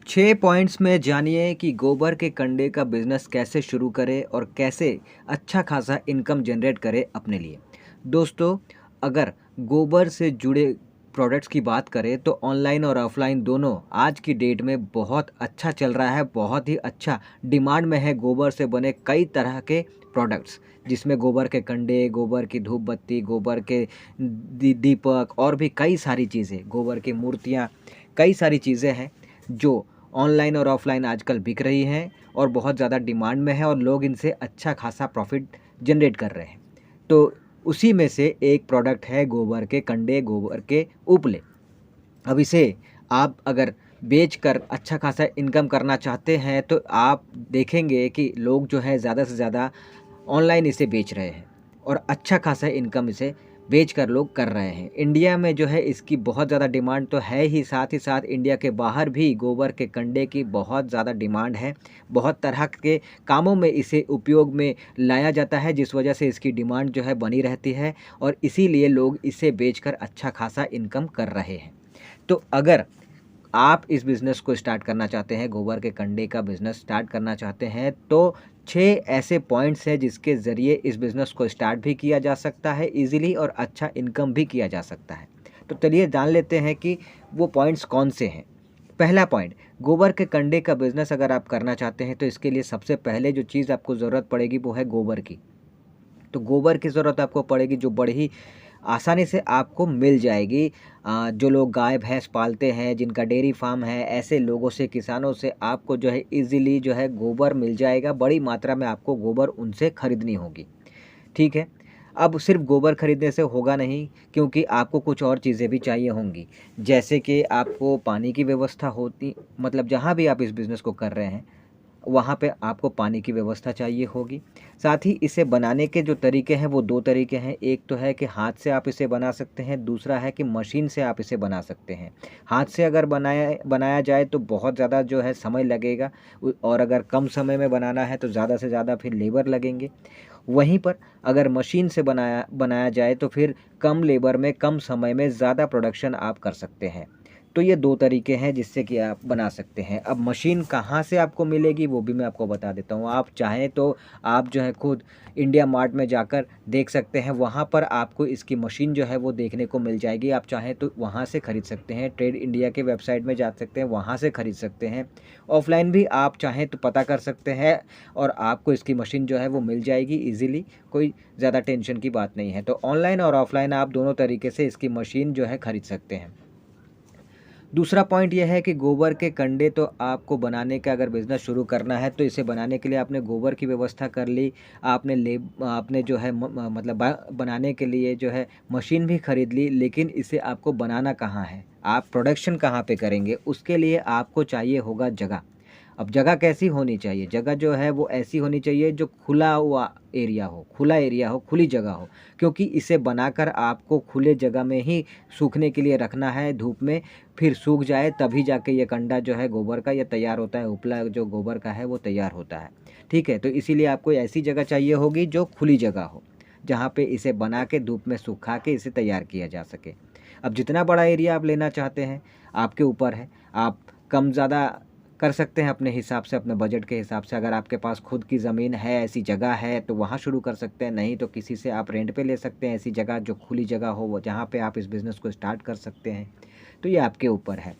6 points में जानिए कि गोबर के कंडे का बिजनेस कैसे शुरू करें और कैसे अच्छा खासा इनकम जनरेट करें अपने लिए। दोस्तों, अगर गोबर से जुड़े प्रोडक्ट्स की बात करें तो ऑनलाइन और ऑफलाइन दोनों आज की डेट में बहुत अच्छा चल रहा है, बहुत ही अच्छा डिमांड में है गोबर से बने कई तरह के प्रोडक्ट्स, जिसमें गोबर के कंडे, गोबर की धूप बत्ती, गोबर के दीपक और भी कई सारी चीज़ें, गोबर की मूर्तियाँ, कई सारी चीज़ें हैं जो ऑनलाइन और ऑफ़लाइन आजकल बिक रही हैं और बहुत ज़्यादा डिमांड में है और लोग इनसे अच्छा खासा प्रॉफ़िट जनरेट कर रहे हैं। तो उसी में से एक प्रोडक्ट है गोबर के कंडे, गोबर के उपले। अब इसे आप अगर बेचकर अच्छा खासा इनकम करना चाहते हैं तो आप देखेंगे कि लोग जो है ज़्यादा से ज़्यादा ऑनलाइन इसे बेच रहे हैं और अच्छा खासा इनकम इसे बेचकर लोग कर रहे हैं। इंडिया में जो है इसकी बहुत ज़्यादा डिमांड तो है ही साथ इंडिया के बाहर भी गोबर के कंडे की बहुत ज़्यादा डिमांड है। बहुत तरह के कामों में इसे उपयोग में लाया जाता है, जिस वजह से इसकी डिमांड जो है बनी रहती है और इसीलिए लोग इसे बेचकर अच्छा खासा इनकम कर रहे हैं। तो अगर आप इस बिज़नेस को स्टार्ट करना चाहते हैं, गोबर के कंडे का बिज़नेस स्टार्ट करना चाहते हैं, तो 6 ऐसे पॉइंट्स हैं जिसके ज़रिए इस बिज़नेस को स्टार्ट भी किया जा सकता है ईज़िली और अच्छा इनकम भी किया जा सकता है। तो चलिए जान लेते हैं कि वो पॉइंट्स कौन से हैं। पहला पॉइंट, गोबर के कंडे का बिज़नेस अगर आप करना चाहते हैं तो इसके लिए सबसे पहले जो चीज़ आपको ज़रूरत पड़ेगी वो है गोबर की। तो गोबर की ज़रूरत आपको पड़ेगी जो बड़ी ही आसानी से आपको मिल जाएगी। जो लोग गाय भैंस पालते हैं, जिनका डेयरी फार्म है, ऐसे लोगों से, किसानों से आपको जो है ईज़िली जो है गोबर मिल जाएगा। बड़ी मात्रा में आपको गोबर उनसे खरीदनी होगी, ठीक है। अब सिर्फ गोबर खरीदने से होगा नहीं, क्योंकि आपको कुछ और चीज़ें भी चाहिए होंगी। जैसे कि आपको पानी की व्यवस्था होती, मतलब जहाँ भी आप इस बिज़नेस को कर रहे हैं वहाँ पे आपको पानी की व्यवस्था चाहिए होगी। साथ ही इसे बनाने के जो तरीके हैं वो 2 तरीके हैं। एक तो है कि हाथ से आप इसे बना सकते हैं, दूसरा है कि मशीन से आप इसे बना सकते हैं। हाथ से अगर बनाया बनाया जाए तो बहुत ज़्यादा जो है समय लगेगा और अगर कम समय में बनाना है तो ज़्यादा से ज़्यादा फिर लेबर लगेंगे। वहीं पर अगर मशीन से बनाया बनाया जाए तो फिर कम लेबर में, कम समय में ज़्यादा प्रोडक्शन आप कर सकते हैं। तो ये 2 तरीके हैं जिससे कि आप बना सकते हैं। अब मशीन कहाँ से आपको मिलेगी वो भी मैं आपको बता देता हूँ। आप चाहें तो आप जो है खुद इंडिया मार्ट में जाकर देख सकते हैं, वहाँ पर आपको इसकी मशीन जो है वो देखने को मिल जाएगी। आप चाहें तो वहाँ से खरीद सकते हैं, ट्रेड इंडिया के वेबसाइट में जा सकते हैं, वहाँ से खरीद सकते हैं। ऑफ़लाइन भी आप चाहें तो पता कर सकते हैं और आपको इसकी मशीन जो है वो मिल जाएगी ईज़िली, कोई ज़्यादा टेंशन की बात नहीं है। तो ऑनलाइन और ऑफ़लाइन आप दोनों तरीके से इसकी मशीन जो है खरीद सकते हैं। दूसरा पॉइंट ये है कि गोबर के कंडे तो आपको बनाने का अगर बिज़नेस शुरू करना है तो इसे बनाने के लिए आपने गोबर की व्यवस्था कर ली, आपने जो है मतलब बनाने के लिए जो है मशीन भी खरीद ली, लेकिन इसे आपको बनाना कहाँ है? आप प्रोडक्शन कहाँ पे करेंगे? उसके लिए आपको चाहिए होगा जगह। अब जगह कैसी होनी चाहिए? जगह जो है वो ऐसी होनी चाहिए जो खुला हुआ एरिया हो, खुली जगह हो, क्योंकि इसे बनाकर आपको खुले जगह में ही सूखने के लिए रखना है धूप में, फिर सूख जाए तभी जाके ये कंडा जो है गोबर का ये तैयार होता है, उपला जो गोबर का है वो तैयार होता है, ठीक है। तो इसीलिए आपको ऐसी जगह चाहिए होगी जो खुली जगह हो, जहाँ पे इसे बना के धूप में सुखा के इसे तैयार किया जा सके। अब जितना बड़ा एरिया आप लेना चाहते हैं आपके ऊपर है, आप कम ज़्यादा कर सकते हैं अपने हिसाब से, अपने बजट के हिसाब से। अगर आपके पास खुद की ज़मीन है, ऐसी जगह है तो वहाँ शुरू कर सकते हैं, नहीं तो किसी से आप रेंट पे ले सकते हैं ऐसी जगह जो खुली जगह हो, वो जहाँ पे आप इस बिज़नेस को स्टार्ट कर सकते हैं। तो ये आपके ऊपर है।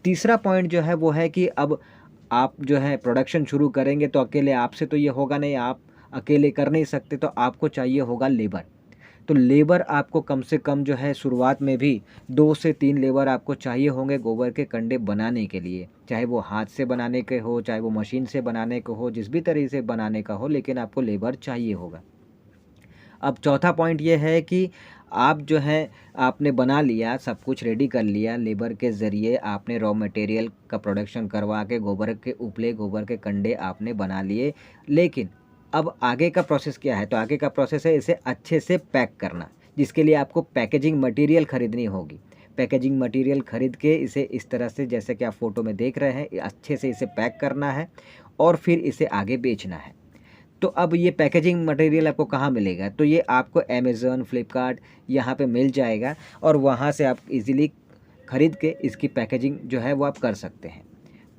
तीसरा पॉइंट जो है वो है कि अब आप जो है प्रोडक्शन शुरू करेंगे तो अकेले आपसे तो ये होगा नहीं, आप अकेले कर नहीं सकते, तो आपको चाहिए होगा लेबर। तो लेबर आपको कम से कम जो है शुरुआत में भी 2 से 3 लेबर आपको चाहिए होंगे गोबर के कंडे बनाने के लिए। चाहे वो हाथ से बनाने के हो, चाहे वो मशीन से बनाने के हो, जिस भी तरीके से बनाने का हो, लेकिन आपको लेबर चाहिए होगा। अब चौथा पॉइंट ये है कि आप जो है आपने बना लिया, सब कुछ रेडी कर लिया, लेबर के ज़रिए आपने रॉ मटेरियल का प्रोडक्शन करवा के गोबर के उपले, गोबर के कंडे आपने बना लिए। लेकिन अब आगे का प्रोसेस क्या है? तो आगे का प्रोसेस है इसे अच्छे से पैक करना, जिसके लिए आपको पैकेजिंग मटेरियल खरीदनी होगी। पैकेजिंग मटेरियल खरीद के इसे इस तरह से, जैसे कि आप फ़ोटो में देख रहे हैं, अच्छे से इसे पैक करना है और फिर इसे आगे बेचना है। तो अब ये पैकेजिंग मटेरियल आपको कहाँ मिलेगा? तो ये आपको अमेज़न, फ्लिपकार्ट यहाँ पे मिल जाएगा और वहाँ से आप इज़िली खरीद के इसकी पैकेजिंग जो है वो आप कर सकते हैं।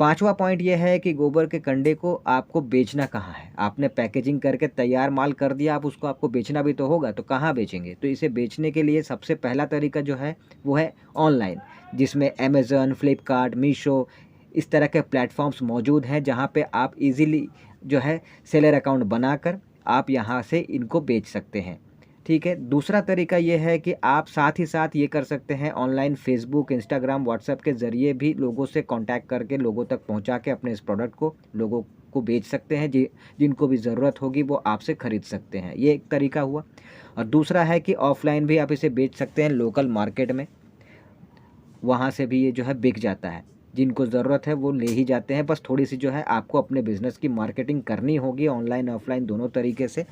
5वां पॉइंट ये है कि गोबर के कंडे को आपको बेचना कहाँ है। आपने पैकेजिंग करके तैयार माल कर दिया, आप उसको आपको बेचना भी तो होगा, तो कहाँ बेचेंगे? तो इसे बेचने के लिए सबसे पहला तरीका जो है वो है ऑनलाइन, जिसमें अमेज़न, फ्लिपकार्ट, मीशो इस तरह के प्लेटफ़ॉर्म्स मौजूद हैं, जहाँ पे आप ईज़िली जो है सेलर अकाउंट बनाकर आप यहाँ से इनको बेच सकते हैं। ठीक है। दूसरा तरीका ये है कि आप साथ ही साथ ये कर सकते हैं, ऑनलाइन फ़ेसबुक, इंस्टाग्राम, व्हाट्सएप के ज़रिए भी लोगों से कॉन्टैक्ट करके लोगों तक पहुँचा के अपने इस प्रोडक्ट को लोगों को बेच सकते हैं। जिनको भी ज़रूरत होगी वो आपसे ख़रीद सकते हैं। ये एक तरीका हुआ। और दूसरा है कि ऑफ़लाइन भी आप इसे बेच सकते हैं लोकल मार्केट में। वहाँ से भी ये जो है बिक जाता है। जिनको ज़रूरत है वो ले ही जाते हैं। बस थोड़ी-सी जो है आपको अपने बिज़नेस की मार्केटिंग करनी होगी ऑनलाइन, ऑफ़लाइन दोनों तरीके से।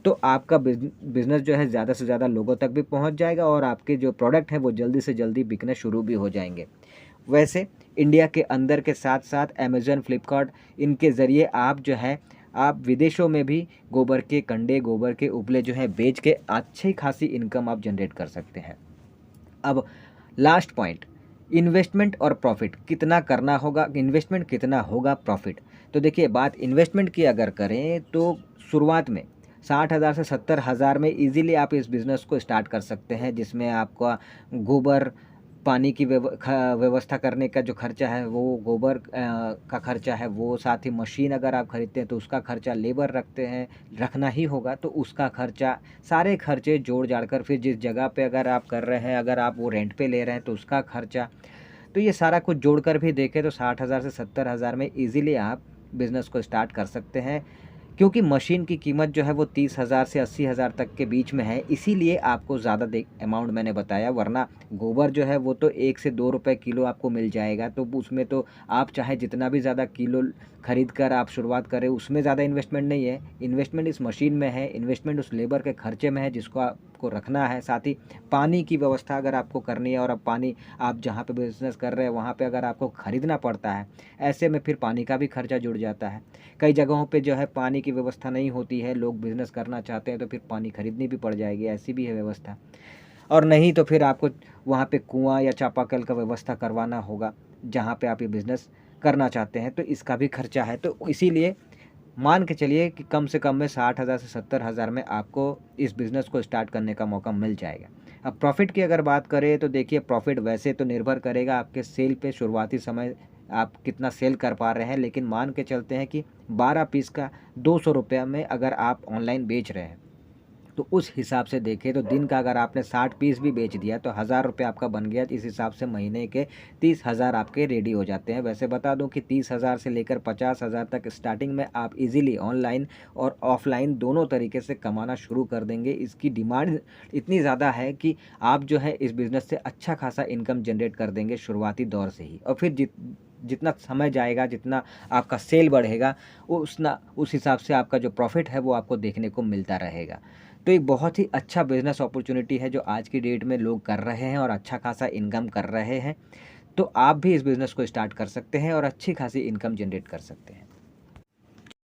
तो आपका बिज़नेस जो है ज़्यादा से ज़्यादा लोगों तक भी पहुँच जाएगा और आपके जो प्रोडक्ट हैं वो जल्दी से जल्दी बिकना शुरू भी हो जाएँगे। वैसे इंडिया के अंदर के साथ-साथ अमेज़न, फ्लिपकार्ट इनके ज़रिए आप जो है आप विदेशों में भी गोबर के कंडे, गोबर के उपले जो हैं बेच के अच्छी खासी इनकम आप जनरेट कर सकते हैं। अब लास्ट पॉइंट, इन्वेस्टमेंट और प्रॉफ़िट कितना करना होगा, इन्वेस्टमेंट कितना होगा, प्रॉफ़िट। तो देखिए, बात इन्वेस्टमेंट की अगर करें तो शुरुआत में 60,000 से 70,000 में ईज़िली आप इस बिज़नेस को स्टार्ट कर सकते हैं, जिसमें आपका गोबर, पानी की व्यवस्था करने का जो खर्चा है वो गोबर का खर्चा है वो, साथ ही मशीन अगर आप खरीदते हैं तो उसका खर्चा, लेबर रखते हैं, रखना ही होगा तो उसका खर्चा, सारे खर्चे जोड़-जाड़ कर फिर जिस जगह पे अगर आप कर रहे हैं, अगर आप वो रेंट पे ले रहे हैं तो उसका खर्चा, तो ये सारा कुछ जोड़कर भी देखें तो 60,000 से 70,000 में ईज़िली आप बिज़नेस को स्टार्ट कर सकते हैं। क्योंकि मशीन की कीमत जो है वो 30,000 से 80,000 तक के बीच में है, इसीलिए आपको ज़्यादा अमाउंट मैंने बताया, वरना गोबर जो है वो तो 1 से 2 रुपए किलो आपको मिल जाएगा। तो उसमें तो आप चाहे जितना भी ज़्यादा किलो खरीद कर आप शुरुआत करें, उसमें ज़्यादा इन्वेस्टमेंट नहीं है। इन्वेस्टमेंट इस मशीन में है, इन्वेस्टमेंट उस लेबर के खर्चे में है जिसको आपको रखना है। साथ ही पानी की व्यवस्था अगर आपको करनी है और अब पानी आप जहाँ पे बिज़नेस कर रहे हैं वहाँ पे अगर आपको खरीदना पड़ता है, ऐसे में फिर पानी का भी खर्चा जुड़ जाता है। कई जगहों पे जो है पानी की व्यवस्था नहीं होती है, लोग बिज़नेस करना चाहते हैं तो फिर पानी खरीदनी भी पड़ जाएगी, ऐसी भी है व्यवस्था। और नहीं तो फिर आपको वहाँ पे कुआँ या चापाकल का व्यवस्था करवाना होगा, जहाँ पे आप ये बिज़नेस करना चाहते हैं, तो इसका भी खर्चा है। तो इसीलिए मान के चलिए कि कम से कम में 60,000 से 70,000 में आपको इस बिज़नेस को स्टार्ट करने का मौका मिल जाएगा। अब प्रॉफ़िट की अगर बात करें तो देखिए, प्रॉफ़िट वैसे तो निर्भर करेगा आपके सेल पे, शुरुआती समय आप कितना सेल कर पा रहे हैं, लेकिन मान के चलते हैं कि 12 पीस का ₹200 में अगर आप ऑनलाइन बेच रहे हैं, तो उस हिसाब से देखें तो दिन का अगर आपने 60 पीस भी बेच दिया तो ₹1000 आपका बन गया। इस हिसाब से महीने के 30,000 आपके रेडी हो जाते हैं। वैसे बता दूं कि 30,000 से लेकर 50,000 तक स्टार्टिंग में आप इजीली ऑनलाइन और ऑफलाइन दोनों तरीके से कमाना शुरू कर देंगे। इसकी डिमांड इतनी ज़्यादा है कि आप जो है इस बिज़नेस से अच्छा खासा इनकम जनरेट कर देंगे शुरुआती दौर से ही। और फिर जितना समय जाएगा, जितना आपका सेल बढ़ेगा, उस हिसाब से आपका जो प्रॉफ़िट है वो आपको देखने को मिलता रहेगा। तो एक बहुत ही अच्छा बिज़नेस अपॉर्चुनिटी है जो आज की डेट में लोग कर रहे हैं और अच्छा खासा इनकम कर रहे हैं। तो आप भी इस बिज़नेस को स्टार्ट कर सकते हैं और अच्छी खासी इनकम जनरेट कर सकते हैं।